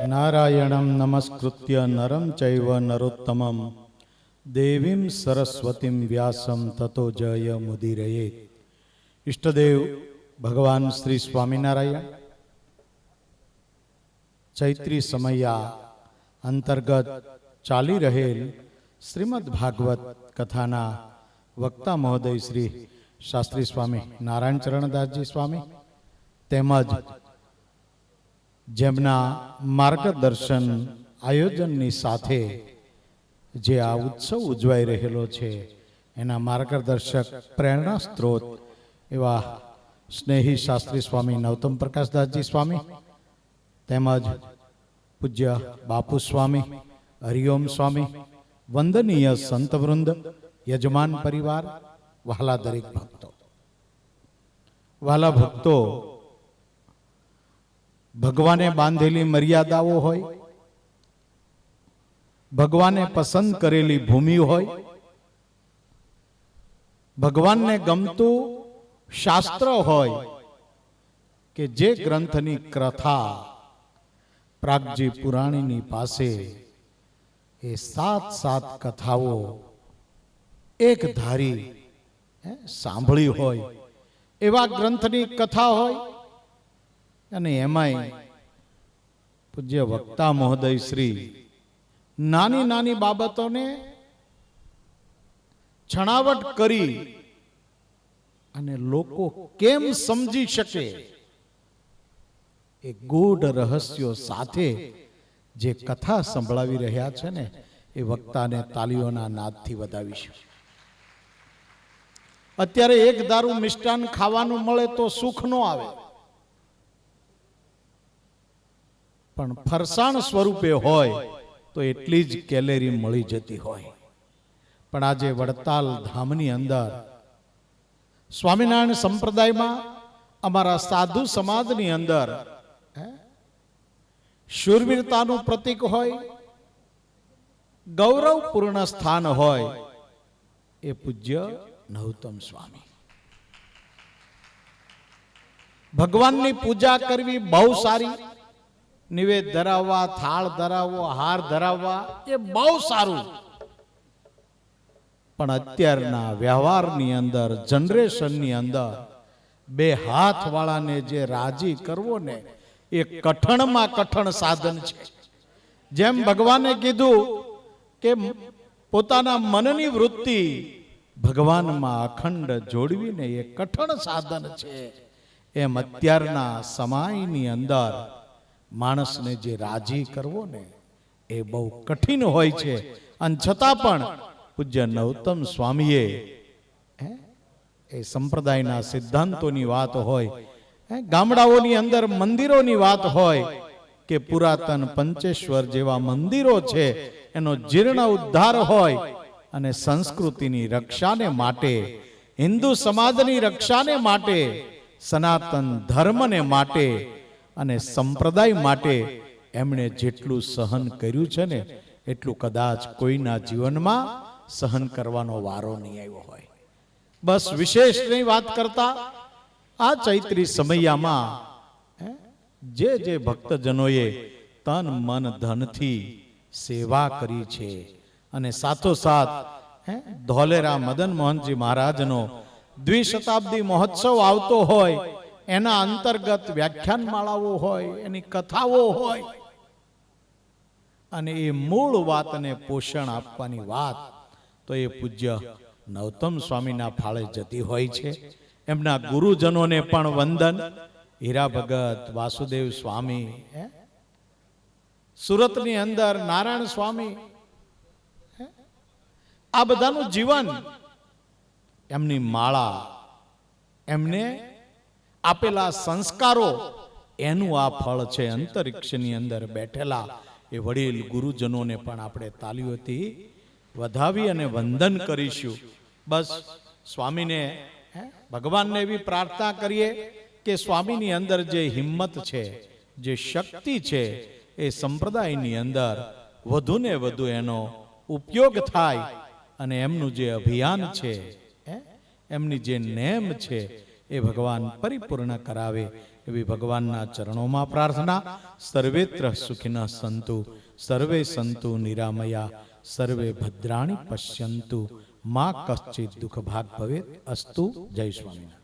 નારાયણં નમસ્કૃત્ય નરમ ચૈવ નરોત્તમં દેવીમ સરસ્વતીમ વ્યાસમ તતો જય મુદિરયેત. ઈષ્ટદેવ ભગવાન શ્રી સ્વામિનારાયણ ચૈત્રી સમયા અંતર્ગત ચાલી રહેલ શ્રીમદ ભાગવત કથાના વક્તા મહોદય શ્રી શાસ્ત્રી સ્વામી નારાયણ ચરણદાસજી સ્વામી તેમજ જેમના માર્ગદર્શન આયોજનની સાથે જે આ ઉત્સવ ઉજવાઈ રહેલો છે એના માર્ગદર્શક પ્રેરણા સ્ત્રોત એવા સ્નેહી શાસ્ત્રી સ્વામી નવતમ પ્રકાશદાસજી સ્વામી તેમજ પૂજ્ય બાપુ સ્વામી હરિઓમ સ્વામી, વંદનીય સંતવૃંદ, યજમાન પરિવાર, વહાલા દરેક ભક્તો. વહાલા ભક્તો, ભગવાને બાંધેલી મર્યાદાઓ હોય, ભગવાને પસંદ કરેલી ભૂમિ હોય, ભગવાનને ગમતું શાસ્ત્ર હોય કે જે ગ્રંથની કથા પ્રાગજી પુરાણીની પાસે એ સાત કથાઓ એક ધારી સાંભળી હોય એવા ગ્રંથની કથા હોય અને એમાંય પૂજ્ય વક્તા મહોદય શ્રી નાની નાની બાબતોને છણાવટ કરી અને લોકો કેમ સમજી શકે એ ગૂઢ રહસ્યો સાથે જે કથા સંભળાવી રહ્યા છે ને એ વક્તાને તાલીઓના નાદથી વધાવીશું. અત્યારે એક દારૂ મિષ્ટાન ખાવાનું મળે તો સુખ ન આવે, પણ ફરસાણ સ્વરૂપે હોય તો એટલી જ કેલેરી મળી જતી હોય. પણ આજે વડતાલ ધામની અંદર સ્વામિનારાયણ સંપ્રદાયમાં અમારા સાધુ સમાજની અંદર શૂરવીરતાનું પ્રતીક હોય, ગૌરવપૂર્ણ સ્થાન હોય એ પૂજ્ય નવતમ સ્વામી. ભગવાનની પૂજા કરવી બહુ સારી, નિવેદ ધરાવવા, થાળ ધરાવવો, હાર ધરાવવા એ બહુ સારું, પણ અત્યારના વ્યવહારની અંદર, જનરેશનની અંદર બે હાથ વાળાને જે રાજી કરવો ને એ કઠણમાં કઠણ સાધન છે. જેમ ભગવાને કીધું કે પોતાના મનની વૃત્તિ ભગવાનમાં અખંડ જોડવીને એ કઠણ સાધન છે, એમ અત્યારના સમયની અંદર માણસને જે રાજી કરવો ને એ બહુ કઠિન હોય છે. અને છતાં પણ પૂજ્ય નવતમ સ્વામીએ એ સંપ્રદાયના સિદ્ધાંતોની વાત હોય, ગામડાઓની અંદર મંદિરોની વાત હોય કે પુરાતન પંચેશ્વર જેવા મંદિરો છે એનો જીર્ણ ઉદ્ધાર હોય અને સંસ્કૃતિની રક્ષાને માટે, હિન્દુ સમાજની રક્ષાને માટે, સનાતન ધર્મને માટે અને સંપ્રદાય માટે એમણે જેટલું સહન કર્યું છે ને એટલું કદાચ કોઈના જીવનમાં સહન કરવાનો વારો નહીં આવ્યો હોય. બસ વિશેષની વાત કરતા આ ચૈત્રી સમયામાં જે ભક્તજનોએ તન મન ધનથી સેવા કરી છે અને સાથોસાથ ધોલેરા મદન મોહનજી મહારાજનો દ્વિશતાબ્દી મહોત્સવ આવતો હોય, એના અંતર્ગત વ્યાખ્યાન માળાઓ હોય, એની કથાઓ હોય અને એ મૂળ વાતને પોષણ આપવાની વાત તો એ પૂજ્ય નવતમ સ્વામીના ફાળે જતી હોય છે. એમના ગુરુજનોને પણ વંદન. હીરા ભગત, વાસુદેવ સ્વામી, સુરતની અંદર નારાયણ સ્વામી, આ બધાનું જીવન, એમની માળા, એમને આપેલા સંસ્કારો, એનું આ ફળ છે. અંતરિક્ષની અંદર બેઠેલા એ વડીલ ગુરુજનોને પણ આપણે તાલીઓથી વધાવી અને વંદન કરીશું. બસ સ્વામીને, ભગવાનને એવી પ્રાર્થના કરીએ કે સ્વામીની અંદર જે હિંમત છે, જે શક્તિ છે, એ સંપ્રદાયની અંદર વધુને વધુ એનો ઉપયોગ થાય અને એમનું જે અભિયાન છે, એમની જે નેમ છે એ ભગવાન પરિપૂર્ણ કરાવે એવી ભગવાનના ચરણોમાં પ્રાર્થના. સર્વેત્ર સુખિનઃ સંતુ, સર્વે સંતુ નિરામયા, સર્વે ભદ્રાણિ પશ્યંતુ, મા કશ્ચિત દુઃખ ભાગ ભવેત. અસ્તુ. જય સ્વામિનારાયણ.